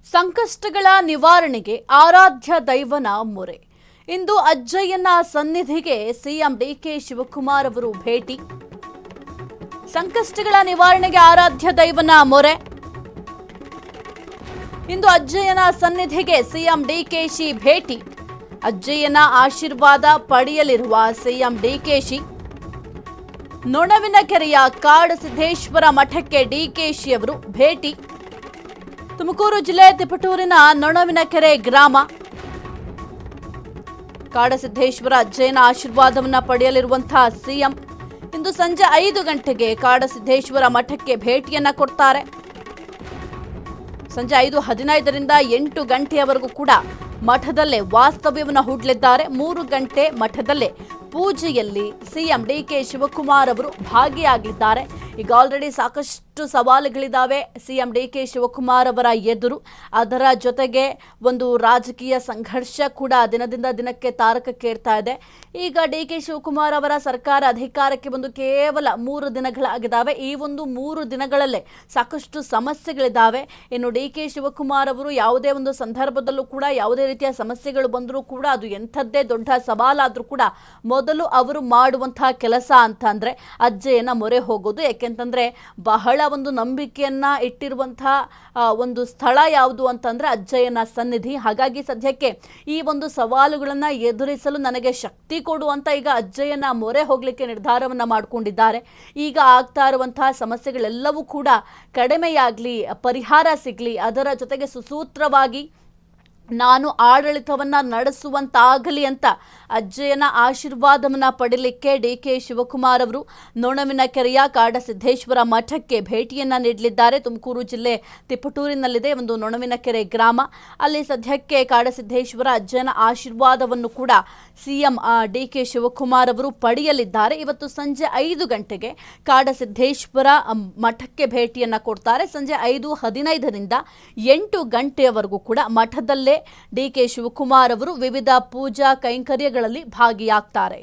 ಸಂಕಷ್ಟಗಳ ನಿವಾರಣೆಗೆ ಆರಾಧ್ಯ ದೈವನ ಮೊರೆ. ಇಂದು ಅಜ್ಜಯ್ಯನ ಸನ್ನಿಧಿಗೆ ಸಿಎಂ ಡಿಕೆ ಶಿವಕುಮಾರ್ ಅವರು ಭೇಟಿ. ಸಂಕಷ್ಟಗಳ ನಿವಾರಣೆಗೆ ಆರಾಧ್ಯ ದೈವನ ಮೊರೆ. ಇಂದು ಅಜ್ಜಯ್ಯನ ಸನ್ನಿಧಿಗೆ ಸಿಎಂ ಡಿಕೆಶಿ ಭೇಟಿ. ಅಜ್ಜಯ್ಯನ ಆಶೀರ್ವಾದ ಪಡೆಯಲಿರುವ ಸಿಎಂ ಡಿಕೆಶಿ. ನೊಣವಿನಕೆರೆಯ ಕಾಡಸಿದ್ದೇಶ್ವರ ಮಠಕ್ಕೆ ಡಿಕೆಶಿ ಅವರು ಭೇಟಿ. ತುಮಕೂರು ಜಿಲ್ಲೆ ತಿಪಟೂರಿನ ನೊಣವಿನಕೆರೆ ಗ್ರಾಮ. ಕಾಡಸಿದ್ದೇಶ್ವರ ಅಜ್ಜಯ್ಯನ ಆಶೀರ್ವಾದವನ್ನು ಪಡೆಯಲಿರುವಂತಹ ಸಿಎಂ ಇಂದು ಸಂಜೆ 5 ಗಂಟೆಗೆ ಕಾಡಸಿದ್ದೇಶ್ವರ ಮಠಕ್ಕೆ ಭೇಟಿಯನ್ನ ಕೊಡ್ತಾರೆ. ಸಂಜೆ 5:15ರಿಂದ 8 ಗಂಟೆಯವರೆಗೂ ಕೂಡ ಮಠದಲ್ಲೇ ವಾಸ್ತವ್ಯವನ್ನು ಹೂಡಲಿದ್ದಾರೆ. 3 ಗಂಟೆ ಮಠದಲ್ಲೇ ಪೂಜೆಯಲ್ಲಿ ಸಿಎಂ ಡಿಕೆ ಶಿವಕುಮಾರ್ ಅವರು ಭಾಗಿಯಾಗಲಿದ್ದಾರೆ. ಈಗ ಆಲ್ರೆಡಿ ಸಾಕಷ್ಟು ಸವಾಲುಗಳಿದ್ದಾವೆ ಸಿಎಂ ಡಿಕೆ ಶಿವಕುಮಾರ್ ಅವರ ಎದುರು. ಅದರ ಜೊತೆಗೆ ಒಂದು ರಾಜಕೀಯ ಸಂಘರ್ಷ ಕೂಡ ದಿನದಿಂದ ದಿನಕ್ಕೆ ತಾರಕಕ್ಕೇರ್ತಾ ಇದೆ. ಈಗ ಡಿಕೆ ಶಿವಕುಮಾರ್ ಅವರ ಸರ್ಕಾರ ಅಧಿಕಾರಕ್ಕೆ ಬಂದು ಕೇವಲ 3 ದಿನಗಳಾಗಿದ್ದಾವೆ. ಈ ಒಂದು 3 ದಿನಗಳಲ್ಲೇ ಸಾಕಷ್ಟು ಸಮಸ್ಯೆಗಳಿದ್ದಾವೆ. ಇನ್ನು ಡಿಕೆ ಶಿವಕುಮಾರ್ ಅವರು ಯಾವುದೇ ಒಂದು ಸಂದರ್ಭದಲ್ಲೂ ಕೂಡ ಯಾವುದೇ ರೀತಿಯ ಸಮಸ್ಯೆಗಳು ಬಂದರೂ ಕೂಡ ಅದು ಎಂಥದ್ದೇ ದೊಡ್ಡ ಸವಾಲಾದರೂ ಕೂಡ ಮೊದಲು ಅವರು ಮಾಡುವಂತಹ ಕೆಲಸ ಅಂತಂದ್ರೆ ಅಜ್ಜಯ್ಯನ ಮೊರೆ ಹೋಗೋದು. ಯಾಕೆಂತಂದ್ರೆ ಬಹಳ ಒಂದು ನಂಬಿಕೆಯನ್ನ ಇಟ್ಟಿರುವಂತಹ ಒಂದು ಸ್ಥಳ ಯಾವುದು ಅಂತಂದ್ರೆ ಅಜ್ಜಯ್ಯನ ಸನ್ನಿಧಿ. ಹಾಗಾಗಿ ಸದ್ಯಕ್ಕೆ ಈ ಒಂದು ಸವಾಲುಗಳನ್ನ ಎದುರಿಸಲು ನನಗೆ ಶಕ್ತಿ ಕೊಡು ಅಂತ ಈಗ ಅಜ್ಜಯ್ಯನ ಮೊರೆ ಹೋಗ್ಲಿಕ್ಕೆ ನಿರ್ಧಾರವನ್ನ ಮಾಡಿಕೊಂಡಿದ್ದಾರೆ. ಈಗ ಆಗ್ತಾ ಇರುವಂತಹ ಸಮಸ್ಯೆಗಳೆಲ್ಲವೂ ಕೂಡ ಕಡಿಮೆಯಾಗ್ಲಿ, ಪರಿಹಾರ ಸಿಗ್ಲಿ, ಅದರ ಜೊತೆಗೆ ಸುಸೂತ್ರವಾಗಿ ನಾನು ಆಡಳಿತವನ್ನ ನಡೆಸುವಂತಾಗಲಿ ಅಂತ ಅಜ್ಜಯ್ಯನ ಆಶೀರ್ವಾದವನ್ನ ಪಡೆಯಲಿಕ್ಕೆ ಡಿಕೆ ಶಿವಕುಮಾರ್ ಅವರು ನೊಣವಿನಕೆರೆಯ ಕಾಡಸಿದ್ದೇಶ್ವರ ಮಠಕ್ಕೆ ಭೇಟಿಯನ್ನ ನೀಡಲಿದ್ದಾರೆ. ತುಮಕೂರು ಜಿಲ್ಲೆ ತಿಪಟೂರಿನಲ್ಲಿದೆ ಒಂದು ನೊಣವಿನಕೆರೆ ಗ್ರಾಮ. ಅಲ್ಲಿ ಸದ್ಯಕ್ಕೆ ಕಾಡಸಿದ್ದೇಶ್ವರ ಅಜ್ಜಯ್ಯನ ಆಶೀರ್ವಾದವನ್ನು ಕೂಡ ಸಿಎಂ ಡಿಕೆ ಶಿವಕುಮಾರ್ ಅವರು ಪಡೆಯಲಿದ್ದಾರೆ. ಇವತ್ತು ಸಂಜೆ 5 ಗಂಟೆಗೆ ಕಾಡಸಿದ್ದೇಶ್ವರ ಮಠಕ್ಕೆ ಭೇಟಿಯನ್ನ ಕೊಡ್ತಾರೆ. ಸಂಜೆ 5:15ರಿಂದ 8 ಗಂಟೆಯವರೆಗೂ ಕೂಡ ಮಠದಲ್ಲೇ ಡಿಕೆ ಶಿವಕುಮಾರ್ ಅವರು ವಿವಿಧ ಪೂಜಾ ಕೈಂಕರ್ಯಗಳಲ್ಲಿ ಭಾಗಿಯಾಗ್ತಾರೆ.